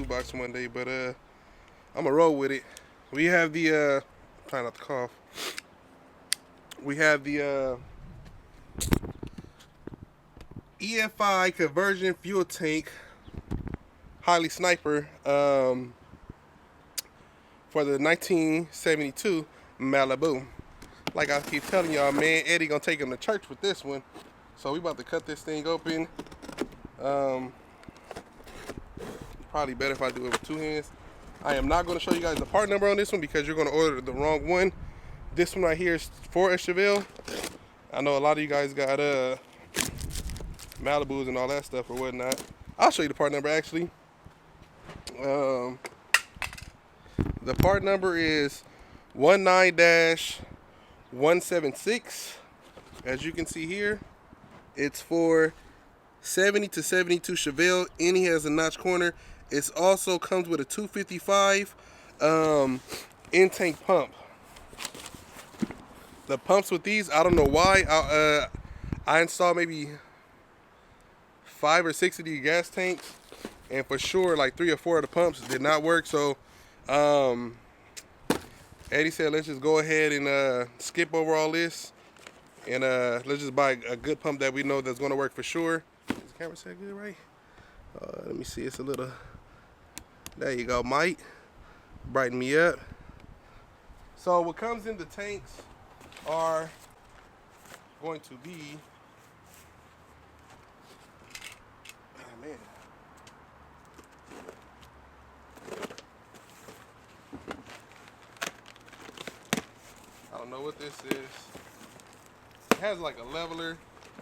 toolbox one day, but I'm gonna roll with it. We have the try not to cough. We have the EFI conversion fuel tank Highly Sniper for the 1972 Malibu. Like I keep telling y'all, man, Eddie gonna take him to church with this one. So we about to cut this thing open. Probably better if I do it with two hands. I am not gonna show you guys the part number on this one because you're gonna order the wrong one. This one right here is for a Chevelle. I know a lot of you guys got Malibus and all that stuff or whatnot. I'll show you the part number actually. The part number is 19-176. As you can see here, it's for 70 to 72 Chevelle. Any has a notch corner. It also comes with a 255 in-tank pump. The pumps with these, I don't know why. I installed maybe 5 or 6 of these gas tanks, and for sure like 3 or 4 of the pumps did not work. So Eddie said let's just go ahead and skip over all this and let's just buy a good pump that we know that's going to work for sure. Is the camera set good, right? Let me see. It's a little, there you go, Mike, brighten me up. So what comes in the tanks are going to be, oh man, I don't know what this is. It has like a leveler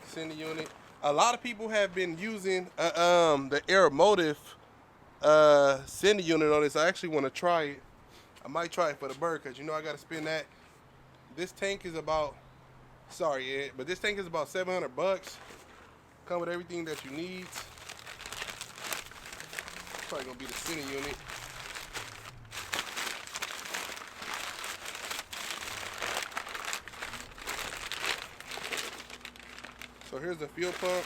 sending unit. A lot of people have been using the Aeromotive sending unit on this. I actually want to try it. I might try it for the bird because you know I got to spend that. This tank is about, sorry Ed, but this tank is about $700. Come with everything that you need. Probably gonna be the sending unit. So here's the fuel pump.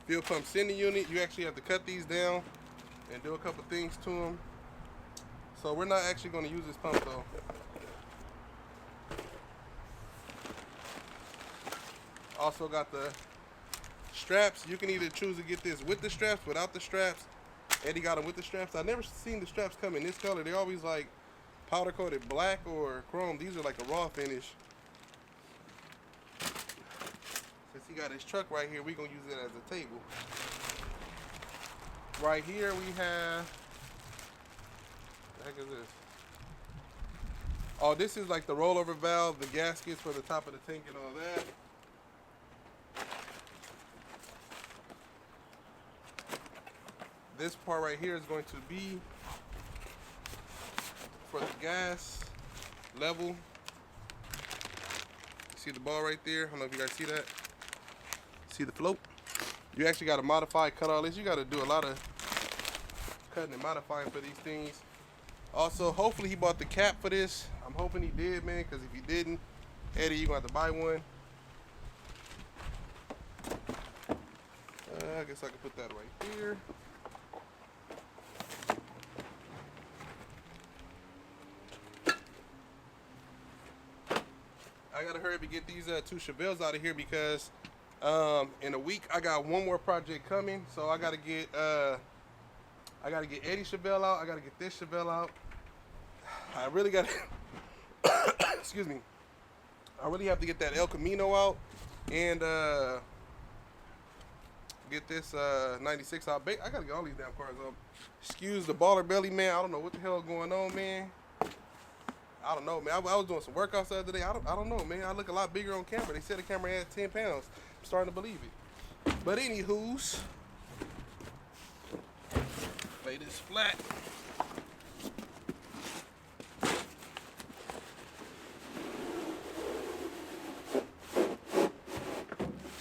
Fuel pump sending unit. You actually have to cut these down and do a couple things to them. So we're not actually going to use this pump though. Also got the straps. You can either choose to get this with the straps, without the straps. Eddie got them with the straps. I've never seen the straps come in this color. They're always like powder coated black or chrome. These are like a raw finish. Since he got his truck right here, we're gonna use it as a table. Right here we have, what the heck is this? Oh, this is like the rollover valve, the gaskets for the top of the tank and all that. This part right here is going to be for the gas level. See the ball right there? I don't know if you guys see that. See the float? You actually got to modify, cut all this. You got to do a lot of cutting and modifying for these things. Also, hopefully he bought the cap for this. I'm hoping he did, man, because if he didn't, Eddie, you're going to have to buy one. I guess I can put that right here. I gotta hurry up and get these 2 Chevelles out of here because in a week I got one more project coming. So I gotta get Eddie's Chevelle out. I gotta get this Chevelle out. I really gotta excuse me. I really have to get that El Camino out and get this 96 out. I gotta get all these damn cars up. Excuse the baller belly, man. I don't know what the hell is going on, man. I don't know, man. I was doing some workouts the other day. I don't know, man. I look a lot bigger on camera. They said the camera had 10 pounds. I'm starting to believe it. But anywho's, lay this flat.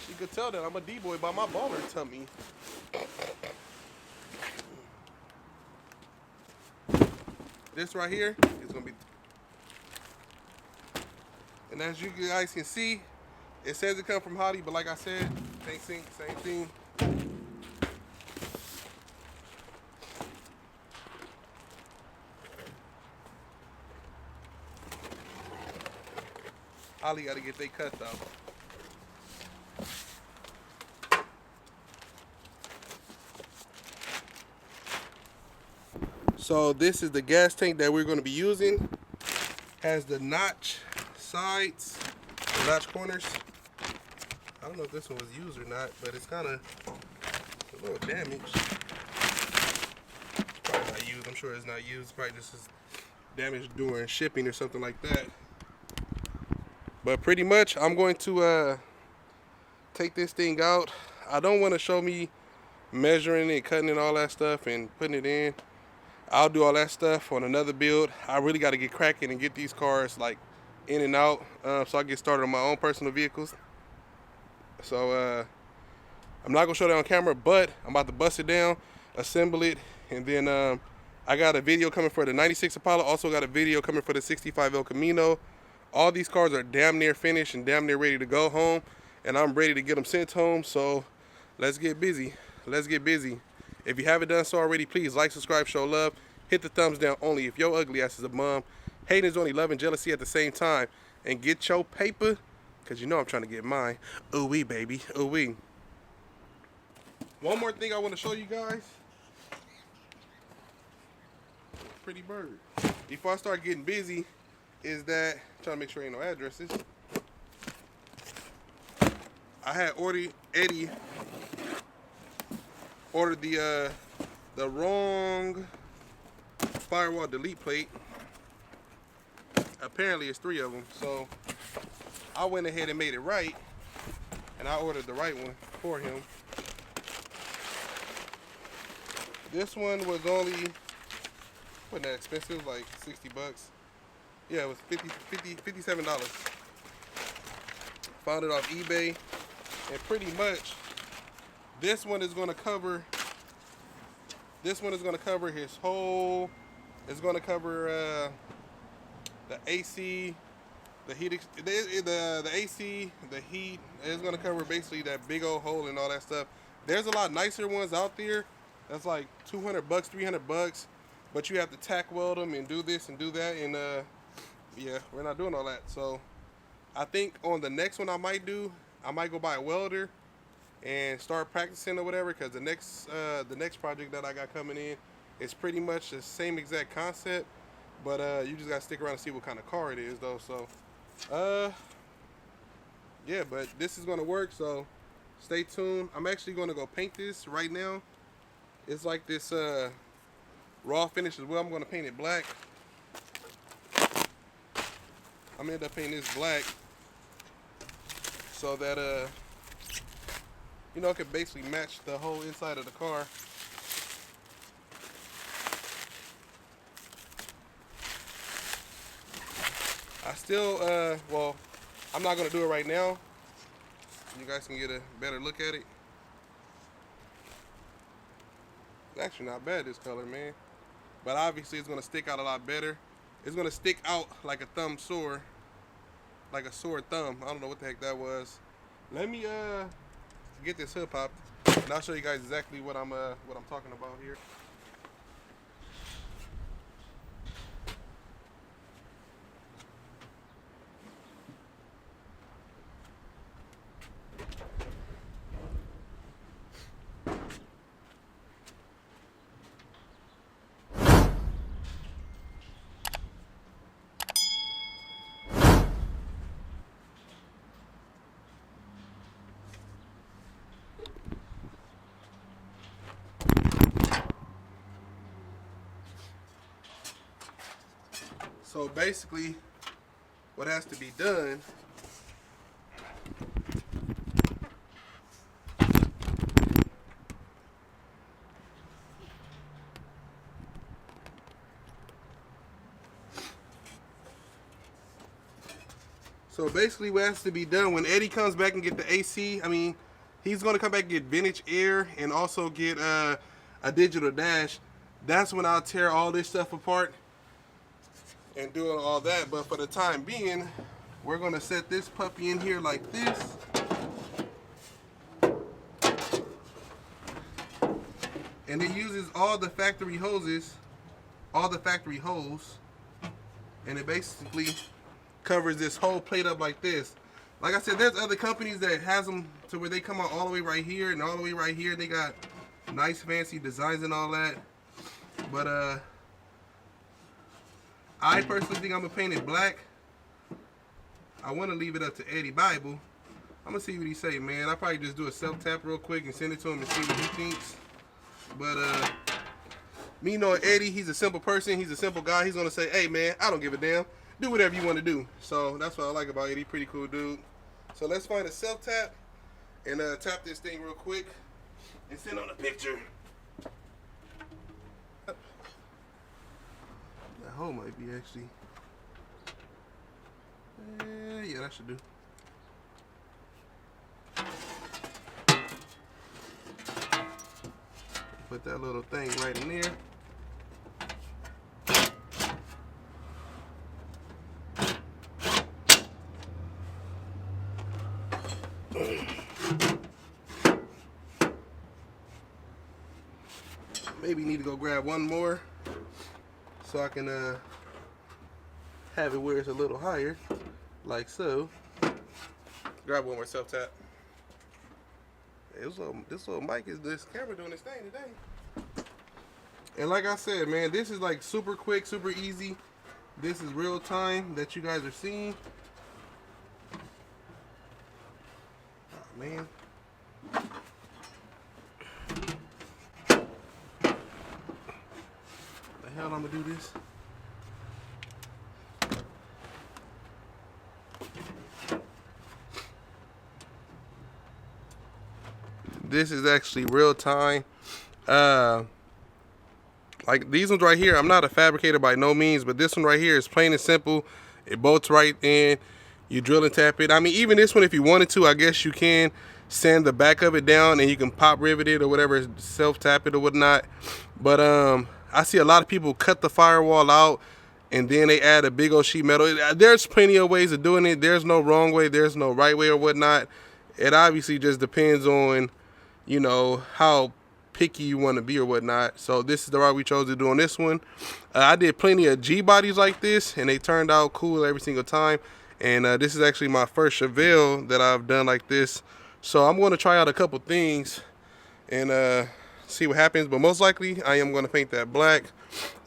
She could tell that I'm a D-boy by my baller tummy. This right here is gonna be. And as you guys can see, it says it comes from Hottie, but like I said, Tank sink, same thing. Ollie got to get they cut though. So this is the gas tank that we're going to be using. Has the notch sides, the notch corners. I don't know if this one was used or not, but it's kind of a little damaged. Probably not used. I'm sure it's not used. Probably just is damaged during shipping or something like that. But pretty much, I'm going to take this thing out. I don't want to show me measuring it, cutting and all that stuff and putting it in. I'll do all that stuff on another build. I really got to get cracking and get these cars like in and out, so I get started on my own personal vehicles. So I'm not gonna show that on camera, but I'm about to bust it down, assemble it, and then I got a video coming for the 96 Impala. Also got a video coming for the 65 El Camino. All these cars are damn near finished and damn near ready to go home, and I'm ready to get them sent home. So let's get busy. Let's get busy. If you haven't done so already, please like, subscribe, show love. Hit the thumbs down only if your ugly ass is a bum. Hating is only love and jealousy at the same time. And get your paper, because you know I'm trying to get mine. Ooh-wee, baby. Ooh-wee. One more thing I want to show you guys. Pretty bird. Before I start getting busy, is that, I'm trying to make sure ain't no addresses. I had Eddie ordered the wrong Firewall delete plate. Apparently it's 3 of them, so I went ahead and made it right, and I ordered the right one for him. This one was only, wasn't that expensive, like 60 bucks. Yeah, it was $57. Found it off eBay, and pretty much this one is going to cover his whole, it's going to cover the AC, the heat, the AC, the heat. It's going to cover basically that big old hole and all that stuff. There's a lot nicer ones out there that's like 200 bucks, 300 bucks, but you have to tack weld them and do this and do that, and yeah, we're not doing all that. So I think on the next one I might go buy a welder and start practicing or whatever, because the next project that I got coming in is pretty much the same exact concept, but you just gotta stick around and see what kind of car it is though. So yeah, but this is gonna work, so stay tuned. I'm actually gonna go paint this right now. It's like this raw finish as well. I'm gonna paint it black. I'm gonna end up painting this black so that you know, it can basically match the whole inside of the car. I still, well, I'm not gonna do it right now. You guys can get a better look at it. It's actually not bad, this color, man. But obviously it's gonna stick out a lot better. It's gonna stick out like a thumb sore, like a sore thumb. I don't know what the heck that was. Let me get this hood popped, and I'll show you guys exactly what I'm talking about here. So basically, what has to be done what has to be done when Eddie comes back and get the AC, I mean, he's going to come back and get vintage air and also get a digital dash. That's when I'll tear all this stuff apart and doing all that. But for the time being, we're gonna set this puppy in here like this. And it uses all the factory hoses, all the factory hose, and it basically covers this whole plate up like this. Like I said, there's other companies that has them to where they come out all the way right here and all the way right here. They got nice fancy designs and all that. But I personally think I'm gonna paint it black. I want to leave it up to Eddie Bible. I'm gonna see what he say, man. I'll probably just do a self-tap real quick and send it to him and see what he thinks. But me knowing Eddie, he's a simple person, he's a simple guy. He's gonna say, hey man, I don't give a damn. Do whatever you want to do. So that's what I like about Eddie. Pretty cool dude. So let's find a self-tap and tap this thing real quick and send on a picture. That hole might be actually. Yeah, that should do. Put that little thing right in there. Maybe need to go grab one more so I can have it where it's a little higher, like so. Grab one more self-tap. This little mic is this camera doing this thing today. And like I said, man, this is like super quick, super easy. This is real time that you guys are seeing. Oh, man. The hell I'm gonna do this? This is actually real time. Like these ones right here, I'm not a fabricator by no means, but this one right here is plain and simple. It bolts right in. You drill and tap it. I mean, even this one, if you wanted to, I guess you can sand the back of it down and you can pop rivet it or whatever, self tap it or whatnot. But I see a lot of people cut the firewall out and then they add a big old sheet metal. There's plenty of ways of doing it. There's no wrong way. There's no right way or whatnot. It obviously just depends on, you know, how picky you want to be or whatnot. So this is the route we chose to do on this one. I did plenty of G bodies like this and they turned out cool every single time. And this is actually my first Chevelle that I've done like this. So I'm going to try out a couple things and see what happens. But most likely I am going to paint that black.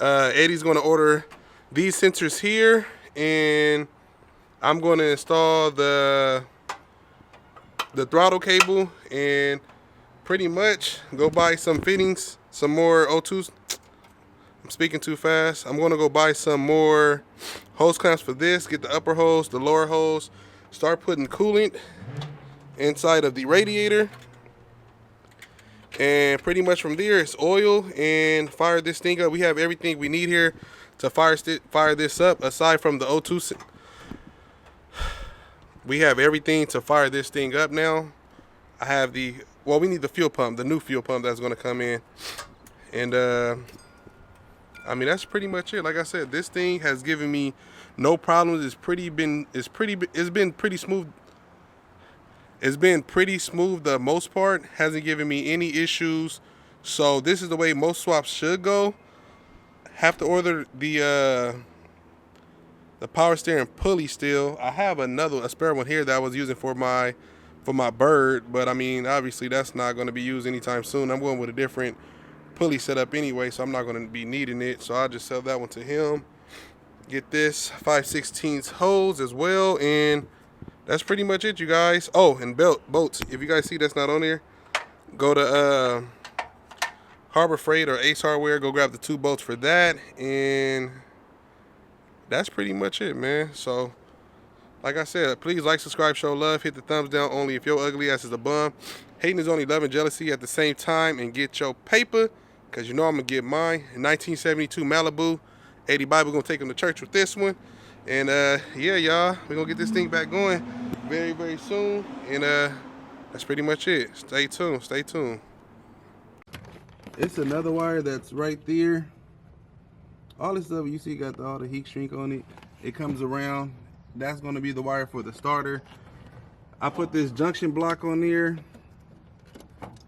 Eddie's going to order these sensors here and I'm going to install the throttle cable and pretty much go buy some fittings, some more O2s. I'm speaking too fast. I'm going to go buy some more hose clamps for this, get the upper hose, the lower hose, start putting coolant inside of the radiator. And pretty much from there, it's oil and fire this thing up. We have everything we need here to fire this up aside from the O2. We have everything to fire this thing up now. I have well, we need the fuel pump, the new fuel pump that's going to come in. And I mean, that's pretty much it. Like I said, this thing has given me no problems. It's been pretty smooth. It's been pretty smooth the most part. Hasn't given me any issues. So this is the way most swaps should go. Have to order the power steering pulley still. I have a spare one here that I was using for my bird, but I mean, obviously that's not going to be used anytime soon. I'm going with a different pulley setup anyway, so I'm not going to be needing it. So I'll just sell that one to him. Get this 5/16 hose as well, and that's pretty much it, you guys. Oh, and bolts. If you guys see that's not on there, go to Harbor Freight or Ace Hardware. Go grab the 2 bolts for that, and that's pretty much it, man. So like I said, please like, subscribe, show love, hit the thumbs down only if your ugly ass is a bum. Hating is only love and jealousy at the same time, and get your paper, because you know I'm going to get mine. In 1972 Malibu, Eddie Bible going to take him to church with this one. And yeah, y'all, we're going to get this thing back going very, very soon. And that's pretty much it. Stay tuned, stay tuned. It's another wire that's right there. All this stuff you see got all the heat shrink on it. It comes around. That's going to be the wire for the starter. I put this junction block on there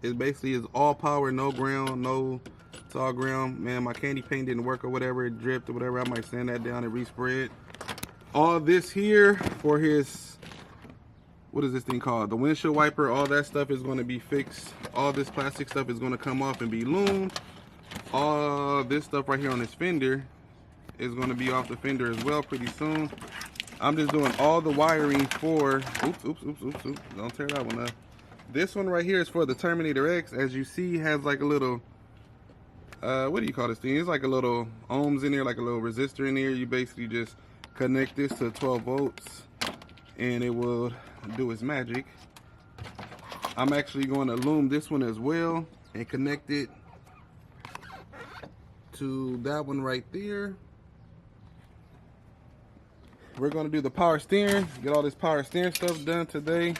It basically is all power, no ground, no, it's all ground. Man, my candy paint didn't work or whatever, it dripped or whatever. I might sand that down and respray it. All this here for his, what is this thing called? The windshield wiper, all that stuff is going to be fixed. All this plastic stuff is going to come off and be loomed. All this stuff right here on this fender is going to be off the fender as well pretty soon. I'm just doing all the wiring for, oops, don't tear that one up. This one right here is for the Terminator X. As you see, has like a little, what do you call this thing? It's like a little ohms in there, like a little resistor in there. You basically just connect this to 12 volts and it will do its magic. I'm actually going to loom this one as well and connect it to that one right there. We're going to do the power steering, get all this power steering stuff done today.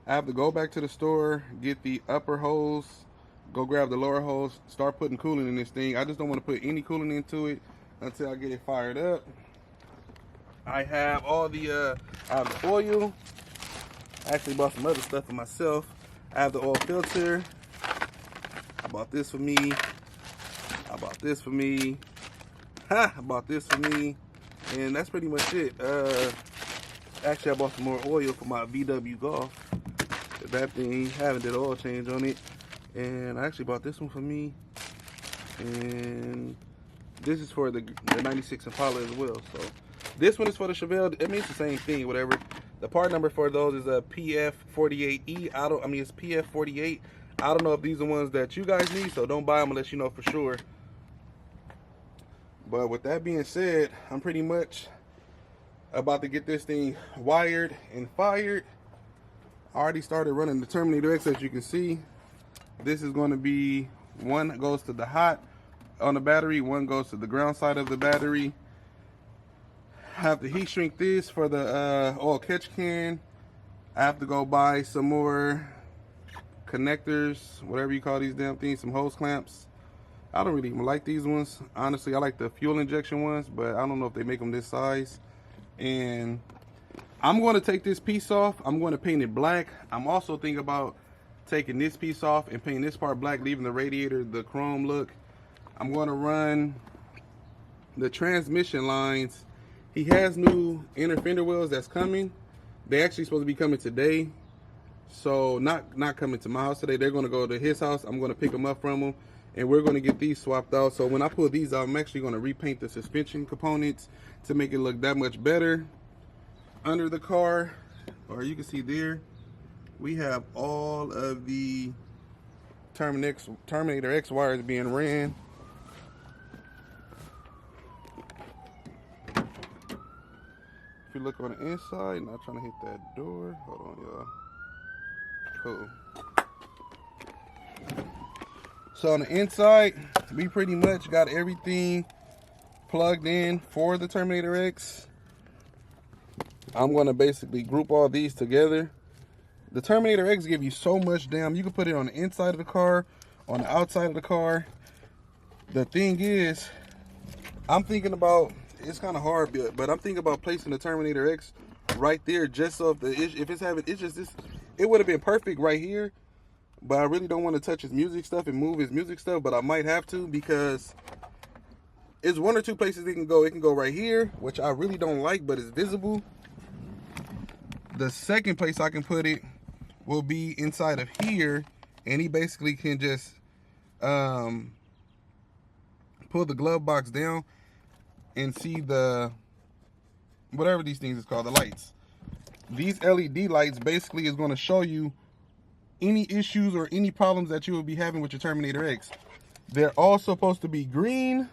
I have to go back to the store, get the upper hose, go grab the lower hose, start putting coolant in this thing. I just don't want to put any coolant into it until I get it fired up. I have all the oil. I actually bought some other stuff for myself. I have the oil filter. I bought this for me. I bought this for me. I bought this for me. And that's pretty much it. Actually, I bought some more oil for my VW Golf. That thing, haven't did an oil change on it. And I actually bought this one for me. And this is for the 96 Impala as well. So this one is for the Chevelle. It means the same thing, whatever. The part number for those is a PF48E. It's PF48. I don't know if these are ones that you guys need, so don't buy them unless you know for sure. But with that being said, I'm pretty much about to get this thing wired and fired. I already started running the Terminator X, as you can see. This is going to be, one goes to the hot on the battery, one goes to the ground side of the battery. I have to heat shrink this for the oil catch can. I have to go buy some more connectors, whatever you call these damn things, some hose clamps. I don't really even like these ones. Honestly, I like the fuel injection ones, but I don't know if they make them this size. And I'm going to take this piece off. I'm going to paint it black. I'm also thinking about taking this piece off and painting this part black, leaving the radiator the chrome look. I'm going to run the transmission lines. He has new inner fender wheels that's coming. They actually supposed to be coming today. So not coming to my house today. They're going to go to his house. I'm going to pick them up from him. And we're going to get these swapped out. So when I pull these out, I'm actually going to repaint the suspension components to make it look that much better. Under the car, or you can see there, we have all of the Terminator X wires being ran. If you look on the inside, not trying to hit that door. Hold on, y'all. Cool. So on the inside, we pretty much got everything plugged in for the Terminator X. I'm going to basically group all these together. The Terminator X give you so much damn. You can put it on the inside of the car, on the outside of the car. The thing is, I'm thinking about, it's kind of hard, but I'm thinking about placing the Terminator X right there, just so if it's having, it's just this, it would have been perfect right here. But I really don't want to touch his music stuff and move his music stuff, but I might have to, because it's one or two places it can go. It can go right here, which I really don't like, but it's visible. The second place I can put it will be inside of here, and he basically can just pull the glove box down and see the, whatever these things is called, the lights. These LED lights basically is going to show you any issues or any problems that you will be having with your Terminator X. They're all supposed to be green.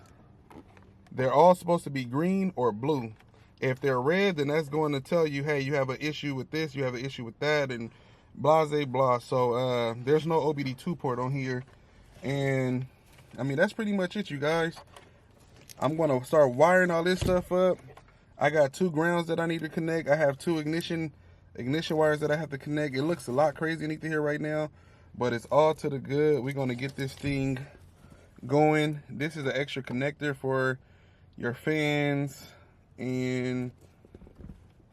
They're all supposed to be green or blue. If they're red, then that's going to tell you, hey, you have an issue with this, you have an issue with that, and blah, blah. So there's no OBD2 port on here. And I mean, that's pretty much it, you guys. I'm going to start wiring all this stuff up. I got 2 grounds that I need to connect. I have 2 ignition wires that I have to connect. It looks a lot crazy underneath here right now, but it's all to the good. We're going to get this thing going. This is an extra connector for your fans and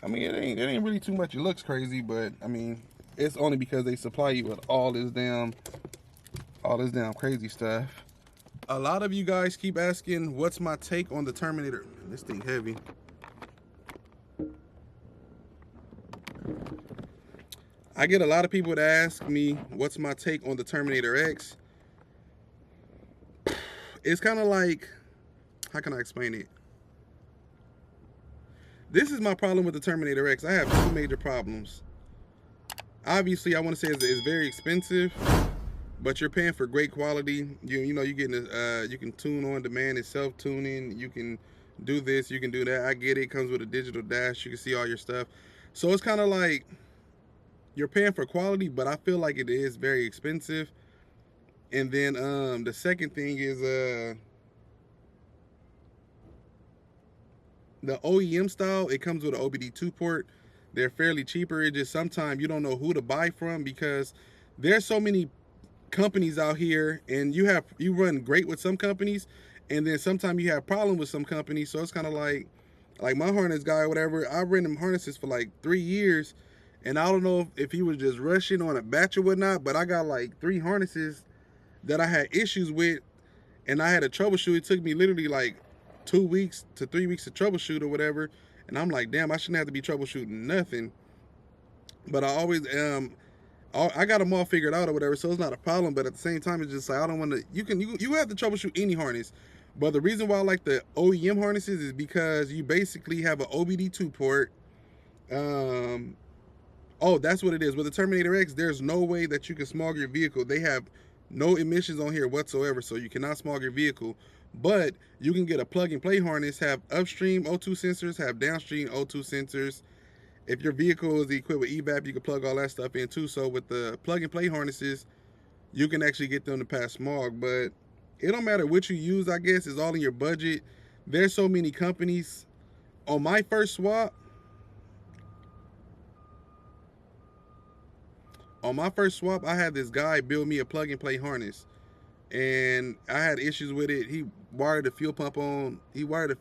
I mean, it ain't really too much. It looks crazy, but I mean, it's only because they supply you with all this damn crazy stuff. A lot of you guys keep asking, what's my take on the Terminator? This thing heavy. I get a lot of people to ask me, what's my take on the Terminator X? It's kind of like, how can I explain it? This is my problem with the Terminator X. I have two major problems. Obviously, I want to say it's very expensive, but you're paying for great quality. You know, you're getting you can tune on demand. It's self-tuning. You can do this, you can do that. I get it. It comes with a digital dash. You can see all your stuff. So it's kind of like you're paying for quality, but I feel like it is very expensive. And then the second thing is the OEM style, it comes with an OBD2 port. They're fairly cheaper. It just sometimes you don't know who to buy from because there's so many companies out here, and you run great with some companies, and then sometimes you have problems with some companies. So it's kind of like my harness guy or whatever. I ran them harnesses for like 3 years, and I don't know if he was just rushing on a batch or whatnot, but I got like 3 harnesses that I had issues with, and I had to troubleshoot. It took me literally like 2 weeks to 3 weeks to troubleshoot or whatever. And I'm like, damn, I shouldn't have to be troubleshooting nothing. But I always I got them all figured out or whatever, so it's not a problem. But at the same time, it's just like I don't want to. You have to troubleshoot any harness. But the reason why I like the OEM harnesses is because you basically have an OBD2 port. Oh, that's what it is. With the Terminator X, there's no way that you can smog your vehicle. They have no emissions on here whatsoever, so you cannot smog your vehicle. But you can get a plug-and-play harness, have upstream O2 sensors, have downstream O2 sensors. If your vehicle is equipped with EVAP, you can plug all that stuff in too. So with the plug-and-play harnesses, you can actually get them to pass smog. But it don't matter what you use, I guess. It's all in your budget. There's so many companies. On my first swap, I had this guy build me a plug-and-play harness. And I had issues with it. He wired the fuel pump on. I was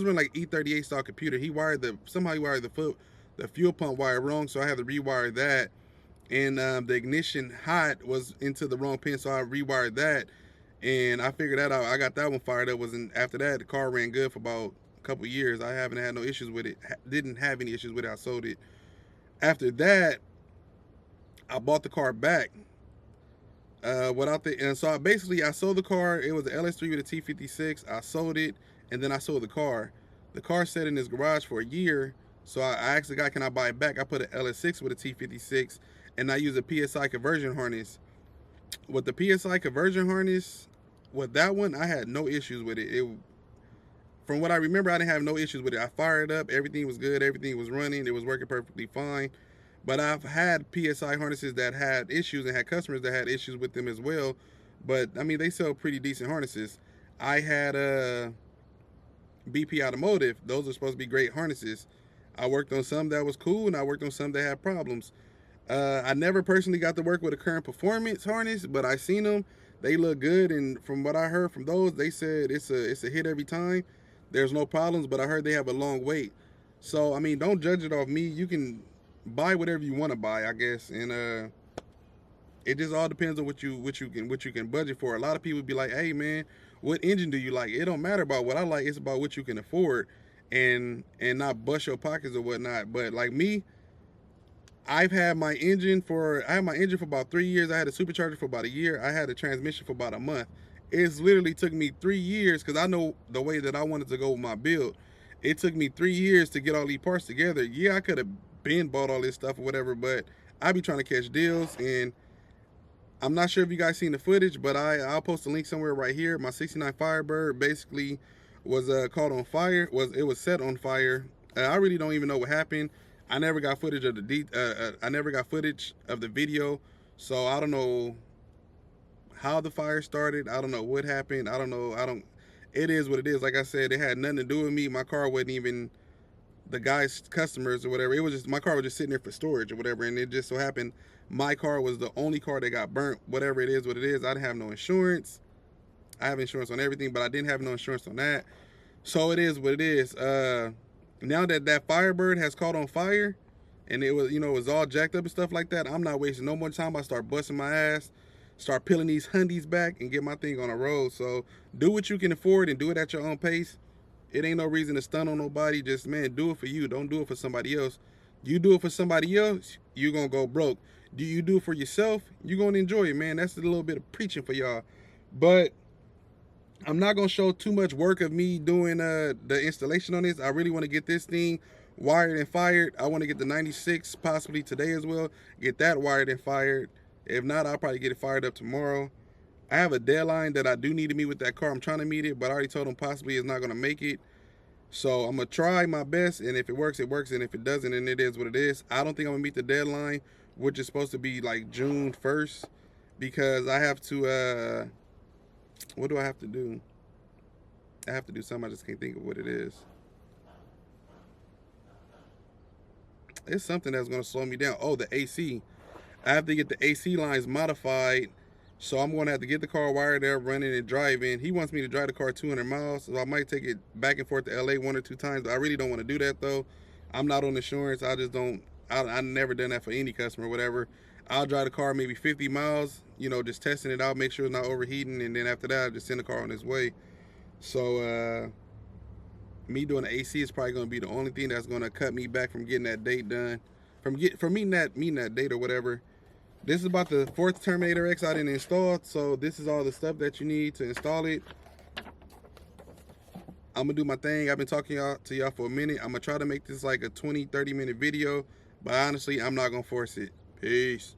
running like E38 style computer. Somehow he wired the fuel pump wire wrong, so I had to rewire that. And the ignition hot was into the wrong pin, so I rewired that. And I figured that out. I got that one fired up. After that, the car ran good for about a couple years. I haven't had no issues with it. Didn't have any issues with it. I sold it. After that, I bought the car back. So I sold the car. It was an LS3 with a T56. I sold it, and then I sold the car. The car sat in his garage for a year, so I asked the guy, can I buy it back? I put an LS6 with a T56, and I used a PSI conversion harness. With the PSI conversion harness, with that one, I had no issues with it. From what I remember, I didn't have no issues with it. I fired it up. Everything was good. Everything was running. It was working perfectly fine. But I've had PSI harnesses that had issues and had customers that had issues with them as well. But, I mean, they sell pretty decent harnesses. I had BP Automotive. Those are supposed to be great harnesses. I worked on some that was cool, and I worked on some that had problems. I never personally got to work with a current performance harness, but I seen them. They look good, and from what I heard from those, they said it's a hit every time. There's no problems, but I heard they have a long wait. So, I mean, don't judge it off me. You can buy whatever you want to buy, I guess, and it just all depends on what you can budget for. A lot of people be like, hey man, what engine do you like? It don't matter about what I like, it's about what you can afford, and not bust your pockets or whatnot. But like me, I had my engine for about 3 years. I had a supercharger for about a year. I had a transmission for about a month. It's literally took me 3 years, because I know the way that I wanted to go with my build. It took me 3 years to get all these parts together. Yeah, I could have been bought all this stuff or whatever, but I be trying to catch deals, and I'm not sure if you guys seen the footage, but I'll post a link somewhere right here. My 69 Firebird basically was caught on fire. It was set on fire. I really don't even know what happened. I never got footage of the video, so I don't know how the fire started. I don't know what happened. It is what it is. Like I said, it had nothing to do with me. My car wasn't even the guy's customers or whatever. It was just, my car was just sitting there for storage or whatever, and it just so happened my car was the only car that got burnt. Whatever it is, what it is. I didn't have no insurance. I have insurance on everything, but I didn't have no insurance on that. So it is what it is. Now that that Firebird has caught on fire, and it was, you know, it was all jacked up and stuff like that, I'm not wasting no more time. I start busting my ass, start peeling these Hundies back, and get my thing on the road. So do what you can afford and do it at your own pace. It ain't no reason to stun on nobody. Just, man, do it for you. Don't do it for somebody else. You do it for somebody else, you're gonna go broke. Do you do it for yourself, you're gonna enjoy it, man. That's a little bit of preaching for y'all. But I'm not gonna show too much work of me doing the installation on this. I really want to get this thing wired and fired. I want to get the 96 possibly today as well. Get that wired and fired. If not, I'll probably get it fired up tomorrow. I have a deadline that I do need to meet with that car. I'm trying to meet it, but I already told them possibly it's not gonna make it. So I'm gonna try my best, and if it works, it works, and if it doesn't, then it is what it is. I don't think I'm gonna meet the deadline, which is supposed to be like June 1st, because I have to what do I have to do? I have to do something. I just can't think of what it is. It's something that's going to slow me down. Oh, the AC. I have to get the AC lines modified. So I'm going to have to get the car wired up, running and driving. He wants me to drive the car 200 miles. So I might take it back and forth to LA 1 or 2 times. But I really don't want to do that, though. I'm not on insurance. I just don't. I've never done that for any customer or whatever. I'll drive the car maybe 50 miles, you know, just testing it out, make sure it's not overheating, and then after that, I'll just send the car on its way. So, me doing the AC is probably going to be the only thing that's going to cut me back from getting that date done, from meeting that date or whatever. This is about the 4th Terminator X I didn't install, so this is all the stuff that you need to install it. I'm going to do my thing. I've been talking to y'all for a minute. I'm going to try to make this like a 20-30 minute video, but honestly, I'm not going to force it. Peace.